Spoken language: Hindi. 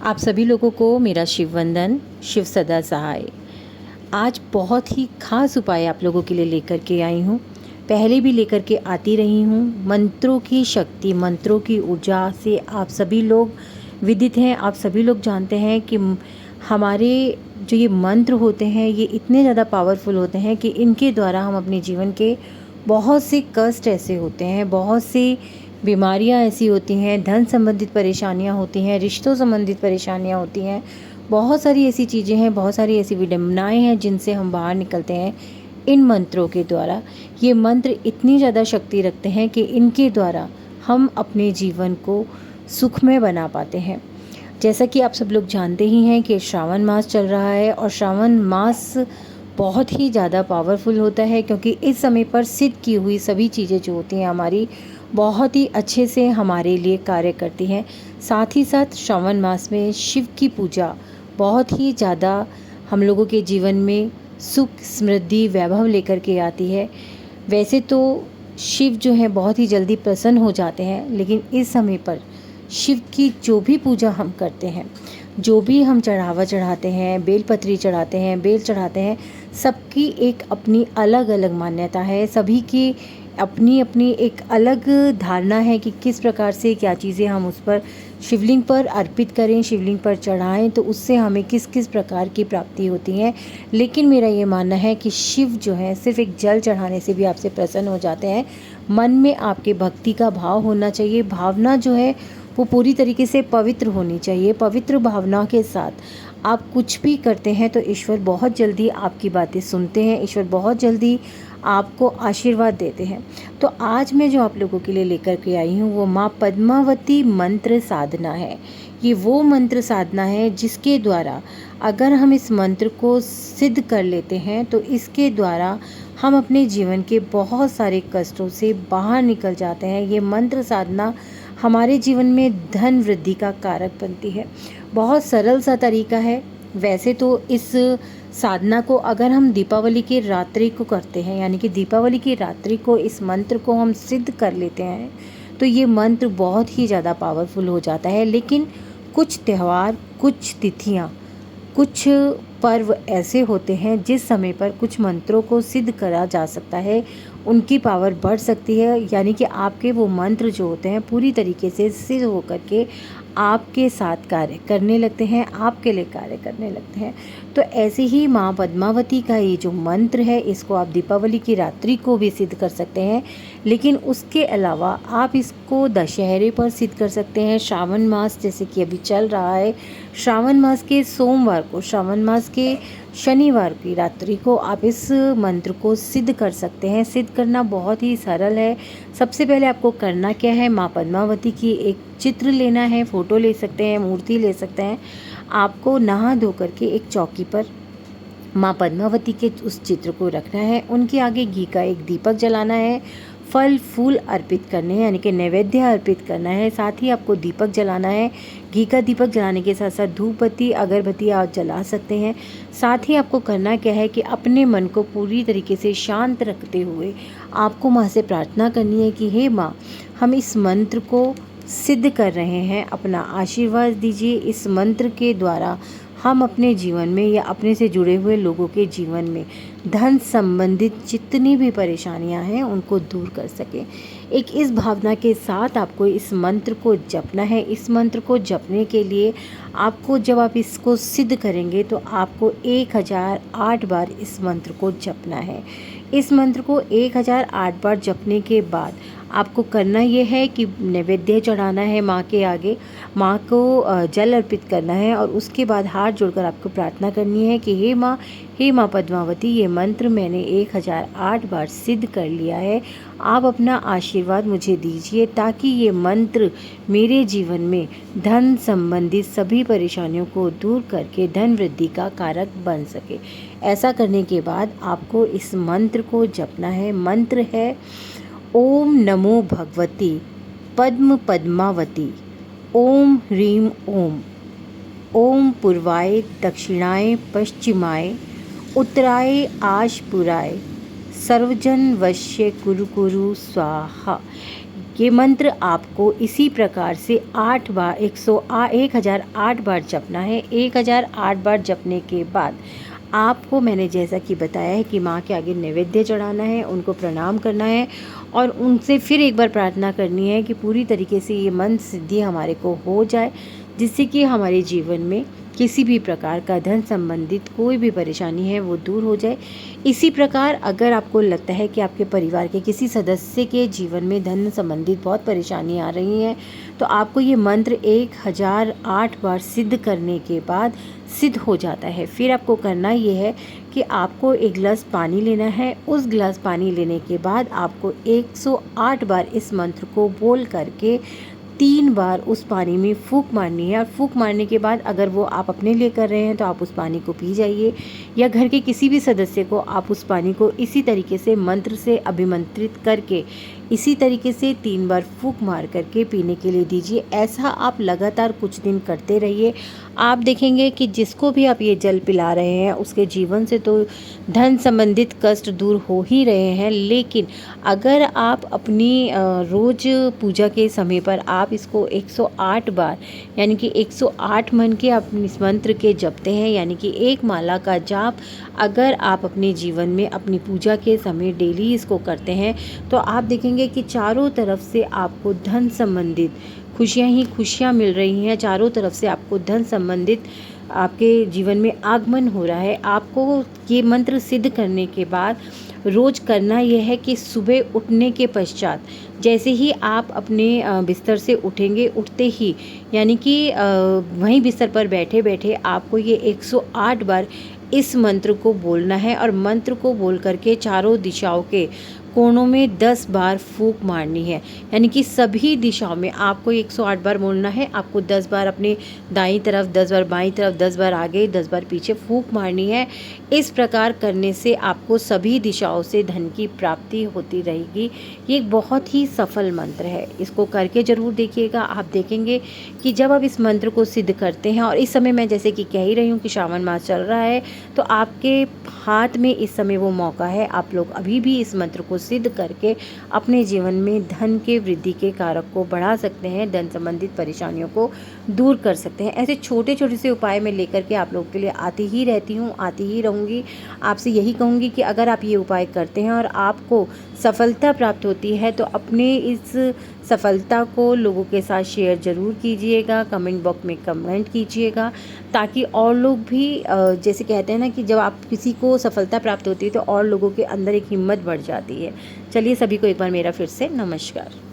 आप सभी लोगों को मेरा शिव वंदन, शिव सदा सहाय। आज बहुत ही खास उपाय आप लोगों के लिए लेकर के आई हूँ। पहले भी लेकर के आती रही हूँ। मंत्रों की शक्ति, मंत्रों की ऊर्जा से आप सभी लोग विदित हैं। आप सभी लोग जानते हैं कि हमारे जो ये मंत्र होते हैं ये इतने ज़्यादा पावरफुल होते हैं कि इनके द्वारा हम अपने जीवन के बहुत से कष्ट ऐसे होते हैं, बहुत सी बीमारियां ऐसी होती हैं, धन संबंधित परेशानियां होती हैं, रिश्तों संबंधित परेशानियां होती हैं, बहुत सारी ऐसी चीज़ें हैं, बहुत सारी ऐसी विडंबनाएं हैं जिनसे हम बाहर निकलते हैं इन मंत्रों के द्वारा। ये मंत्र इतनी ज़्यादा शक्ति रखते हैं कि इनके द्वारा हम अपने जीवन को सुखमय बना पाते हैं। जैसा कि आप सब लोग जानते ही हैं कि श्रावण मास चल रहा है और श्रावण मास बहुत ही ज़्यादा पावरफुल होता है, क्योंकि इस समय पर सिद्ध की हुई सभी चीज़ें जो होती हैं हमारी बहुत ही अच्छे से हमारे लिए कार्य करती हैं। साथ ही साथ श्रावण मास में शिव की पूजा बहुत ही ज़्यादा हम लोगों के जीवन में सुख, समृद्धि, वैभव लेकर के आती है। वैसे तो शिव जो है बहुत ही जल्दी प्रसन्न हो जाते हैं, लेकिन इस समय पर शिव की जो भी पूजा हम करते हैं, जो भी हम चढ़ावा चढ़ाते हैं, बेलपत्री चढ़ाते हैं, बेल चढ़ाते हैं, सबकी एक अपनी अलग अलग मान्यता है। सभी की अपनी अपनी एक अलग धारणा है कि किस प्रकार से क्या चीज़ें हम उस पर शिवलिंग पर अर्पित करें, शिवलिंग पर चढ़ाएं तो उससे हमें किस किस प्रकार की प्राप्ति होती है। लेकिन मेरा ये मानना है कि शिव जो है सिर्फ एक जल चढ़ाने से भी आपसे प्रसन्न हो जाते हैं। मन में आपके भक्ति का भाव होना चाहिए। भावना जो है वो पूरी तरीके से पवित्र होनी चाहिए। पवित्र भावना के साथ आप कुछ भी करते हैं तो ईश्वर बहुत जल्दी आपकी बातें सुनते हैं, ईश्वर बहुत जल्दी आपको आशीर्वाद देते हैं। तो आज मैं जो आप लोगों के लिए लेकर के आई हूँ वो माँ पद्मावती मंत्र साधना है। ये वो मंत्र साधना है जिसके द्वारा अगर हम इस मंत्र को सिद्ध कर लेते हैं तो इसके द्वारा हम अपने जीवन के बहुत सारे कष्टों से बाहर निकल जाते हैं। ये मंत्र साधना हमारे जीवन में धन वृद्धि का कारक बनती है। बहुत सरल सा तरीका है। वैसे तो इस साधना को अगर हम दीपावली की रात्रि को करते हैं, यानी कि दीपावली की रात्रि को इस मंत्र को हम सिद्ध कर लेते हैं तो ये मंत्र बहुत ही ज़्यादा पावरफुल हो जाता है। लेकिन कुछ त्यौहार, कुछ तिथियाँ, कुछ पर्व ऐसे होते हैं जिस समय पर कुछ मंत्रों को सिद्ध करा जा सकता है, उनकी पावर बढ़ सकती है, यानी कि आपके वो मंत्र जो होते हैं पूरी तरीके से सिद्ध होकर के आपके साथ कार्य करने लगते हैं, आपके लिए कार्य करने लगते हैं। तो ऐसे ही माँ पद्मावती का ये जो मंत्र है इसको आप दीपावली की रात्रि को भी सिद्ध कर सकते हैं, लेकिन उसके अलावा आप इसको दशहरे पर सिद्ध कर सकते हैं। श्रावण मास जैसे कि अभी चल रहा है, श्रावण मास के सोमवार को, श्रावण मास के शनिवार की रात्रि को आप इस मंत्र को सिद्ध कर सकते हैं। सिद्ध करना बहुत ही सरल है। सबसे पहले आपको करना क्या है, माँ पद्मावती की एक चित्र लेना है, फ़ोटो ले सकते हैं, मूर्ति ले सकते हैं। आपको नहा धो करके एक चौकी पर माँ पद्मावती के उस चित्र को रखना है, उनके आगे घी का एक दीपक जलाना है, फल फूल अर्पित करने हैं, यानी कि नैवेद्य अर्पित करना है। साथ ही आपको दीपक जलाना है। घी का दीपक जलाने के साथ साथ धूप बत्ती, अगरबत्ती आप जला सकते हैं। साथ ही आपको करना क्या है कि अपने मन को पूरी तरीके से शांत रखते हुए आपको माँ से प्रार्थना करनी है कि हे माँ, हम इस मंत्र को सिद्ध कर रहे हैं, अपना आशीर्वाद दीजिए। इस मंत्र के द्वारा हम अपने जीवन में या अपने से जुड़े हुए लोगों के जीवन में धन संबंधित जितनी भी परेशानियां हैं उनको दूर कर सकें। एक इस भावना के साथ आपको इस मंत्र को जपना है। इस मंत्र को जपने के लिए आपको, जब आप इसको सिद्ध करेंगे तो आपको 1008 बार इस मंत्र को जपना है। इस मंत्र को 1008 बार जपने के बाद आपको करना ये है कि नैवेद्य चढ़ाना है माँ के आगे, माँ को जल अर्पित करना है और उसके बाद हाथ जोड़कर आपको प्रार्थना करनी है कि हे माँ पद्मावती, ये मंत्र मैंने 1008 बार सिद्ध कर लिया है। आप अपना आशीर्वाद मुझे दीजिए ताकि ये मंत्र मेरे जीवन में धन संबंधित सभी परेशानियों को दूर करके धन वृद्धि का कारक बन सके। ऐसा करने के बाद आपको इस मंत्र को जपना है। मंत्र है ओम नमो भगवती पद्म पद्मावती, ओम ह्रीम ओम, ओम पूर्वाय दक्षिणाय पश्चिमाय उत्तराय आशपुराय, सर्वजन वश्य कुरु कुरु स्वाहा। ये मंत्र आपको इसी प्रकार से 8 बार 1008 बार जपना है। 1008 बार जपने के बाद आपको मैंने जैसा कि बताया है कि माँ के आगे नैवेद्य चढ़ाना है, उनको प्रणाम करना है और उनसे फिर एक बार प्रार्थना करनी है कि पूरी तरीके से ये मंत्र सिद्धि हमारे को हो जाए, जिससे कि हमारे जीवन में किसी भी प्रकार का धन संबंधित कोई भी परेशानी है वो दूर हो जाए। इसी प्रकार अगर आपको लगता है कि आपके परिवार के किसी सदस्य के जीवन में धन संबंधित बहुत परेशानी आ रही है, तो आपको ये मंत्र 1008 बार सिद्ध करने के बाद सिद्ध हो जाता है। फिर आपको करना ये है कि आपको एक गिलास पानी लेना है। उस गिलास पानी लेने के बाद आपको 108 बार इस मंत्र को बोल करके 3 बार उस पानी में फूंक मारनी है। और फूंक मारने के बाद अगर वो आप अपने लिए कर रहे हैं तो आप उस पानी को पी जाइए, या घर के किसी भी सदस्य को आप उस पानी को इसी तरीके से मंत्र से अभिमंत्रित करके इसी तरीके से 3 बार फूंक मार करके पीने के लिए दीजिए। ऐसा आप लगातार कुछ दिन करते रहिए। आप देखेंगे कि जिसको भी आप ये जल पिला रहे हैं उसके जीवन से तो धन संबंधित कष्ट दूर हो ही रहे हैं, लेकिन अगर आप अपनी रोज़ पूजा के समय पर आप इसको 108 बार यानी कि 108 मन के आप इस मंत्र के जपते हैं, यानी कि एक माला का जाप अगर आप अपने जीवन में अपनी पूजा के समय डेली इसको करते हैं, तो आप देखेंगे कि चारों तरफ से आपको धन संबंधित खुशियाँ ही खुशियाँ मिल रही हैं। चारों तरफ से आपको धन संबंधित आपके जीवन में आगमन हो रहा है। आपको ये मंत्र सिद्ध करने के बाद रोज़ करना यह है कि सुबह उठने के पश्चात जैसे ही आप अपने बिस्तर से उठेंगे, उठते ही यानी कि वहीं बिस्तर पर बैठे बैठे आपको ये 108 बार इस मंत्र को बोलना है। और मंत्र को बोल करके चारों दिशाओं के कोनों में 10 बार फूंक मारनी है, यानी कि सभी दिशाओं में आपको 108 बार बोलना है। आपको 10 बार अपने दाईं तरफ, 10 बार बाईं तरफ, 10 बार आगे, 10 बार पीछे फूंक मारनी है। इस प्रकार करने से आपको सभी दिशाओं से धन की प्राप्ति होती रहेगी। ये एक बहुत ही सफल मंत्र है, इसको करके ज़रूर देखिएगा। आप देखेंगे कि जब आप इस मंत्र को सिद्ध करते हैं, और इस समय मैं जैसे कि कह ही रही हूँ कि श्रावण मास चल रहा है, तो आपके हाथ में इस समय वो मौका है। आप लोग अभी भी इस मंत्र को सिद्ध करके अपने जीवन में धन के वृद्धि के कारक को बढ़ा सकते हैं, धन संबंधित परेशानियों को दूर कर सकते हैं। ऐसे छोटे छोटे से उपाय मैं लेकर के आप लोगों के लिए आती ही रहती हूँ, आती ही रहूँगी। आपसे यही कहूँगी कि अगर आप ये उपाय करते हैं और आपको सफलता प्राप्त होती है, तो अपने इस सफलता को लोगों के साथ शेयर ज़रूर कीजिएगा, कमेंट बॉक्स में कमेंट कीजिएगा, ताकि और लोग भी जैसे कहते हैं ना कि जब आप किसी को सफलता प्राप्त होती है तो और लोगों के अंदर एक हिम्मत बढ़ जाती है। चलिए सभी को एक बार मेरा फिर से नमस्कार।